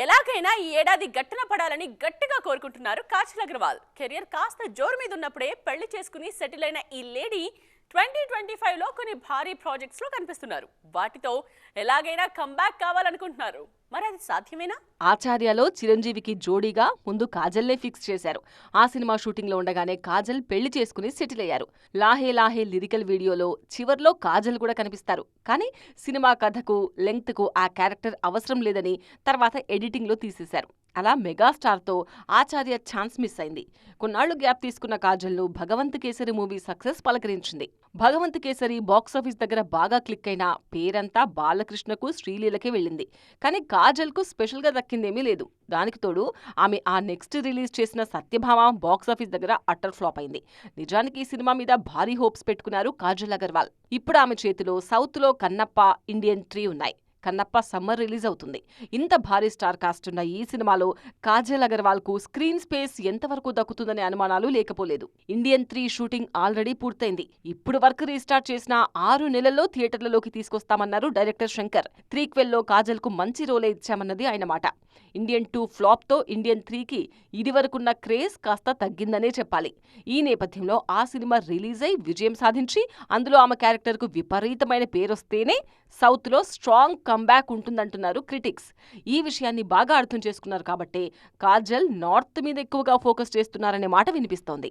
ఎలాగైనా ఈ ఏడాది గట్టున పడాలని గట్టిగా కోరుకుంటున్నారు కాజల్ అగర్వాల్. కెరియర్ కాస్త జోరు మీద ఉన్నప్పుడే పెళ్లి చేసుకుని సెటిల్ అయిన ఈ లేడీ 2025లో కొన్ని భారీ ప్రాజెక్ట్స్ లో కనిపిస్తున్నారు. వాటితో ఎలాగైనా కంబ్యాక్ కావాలనుకుంటున్నారు. మరి అది సాధ్యమేనా? ఆచార్యలో చిరంజీవికి జోడీగా ముందు కాజల్నే ఫిక్స్ చేశారు. ఆ సినిమా షూటింగ్ లో ఉండగానే కాజల్ పెళ్లి చేసుకుని సెటిల్ అయ్యారు. లాహే లాహే లిరికల్ వీడియోలో చివర్లో కాజల్ కూడా కనిపిస్తారు. కానీ సినిమా కథకు లెంగ్త్ కు ఆ క్యారెక్టర్ అవసరం లేదని తర్వాత ఎడిటింగ్ లో తీసేశారు. అలా మెగాస్టార్ తో ఆచార్య ఛాన్స్ మిస్ అయింది. కొన్నాళ్లు గ్యాప్ తీసుకున్న కాజల్ను భగవంత్ కేసరి మూవీ సక్సెస్ పలకరించింది. భగవంత్ కేసరి బాక్సాఫీస్ దగ్గర బాగా క్లిక్ అయిన పేరంతా బాలకృష్ణకు శ్రీలీలకే వెళ్ళింది. కానీ కాజల్ కు స్పెషల్ గా దక్కిందేమీ లేదు. దానికి తోడు ఆమె ఆ నెక్స్ట్ రిలీజ్ చేసిన సత్యభామ బాక్సాఫీస్ దగ్గర అట్టర్ ఫ్లాప్ అయింది. నిజానికి ఈ సినిమా మీద భారీ హోప్స్ పెట్టుకున్నారు కాజల్ అగర్వాల్. ఇప్పుడు ఆమె చేతిలో సౌత్ లో కన్నప్ప, ఇండియన్ 3 ఉన్నాయి. కన్నప్ప సమ్మర్ రిలీజ్ అవుతుంది. ఇంత భారీ స్టార్ కాస్ట్ ఉన్న ఈ సినిమాలో కాజల్ అగర్వాల్ కు స్క్రీన్ స్పేస్ ఎంతవరకు దక్కుతుందనే అనుమానాలు లేకపోలేదు. ఇండియన్ 3 షూటింగ్ ఆల్రెడీ పూర్తయింది. ఇప్పుడు వర్క్ రీస్టార్ట్ చేసిన 6 నెలల్లో థియేటర్లలోకి తీసుకొస్తామన్నారు డైరెక్టర్ శంకర్. త్రీక్వెల్లో కాజల్ కు మంచి రోలే ఇచ్చామన్నది ఆయన మాట. ఇండియన్ 2 ఫ్లాప్ తో ఇండియన్ 3కి ఇదివరకున్న క్రేజ్ కాస్త తగ్గిందనే చెప్పాలి. ఈ నేపథ్యంలో ఆ సినిమా రిలీజ్ అయి విజయం సాధించి అందులో ఆమె క్యారెక్టర్ కు విపరీతమైన పేరొస్తేనే సౌత్ లో స్ట్రాంగ్ కంబ్యాక్ ఉంటుందంటున్నారు క్రిటిక్స్. ఈ విషయాన్ని బాగా అర్థం చేసుకున్నారు కాబట్టే కాజల్ నార్త్ మీద ఎక్కువగా ఫోకస్ చేస్తున్నారనే మాట వినిపిస్తోంది.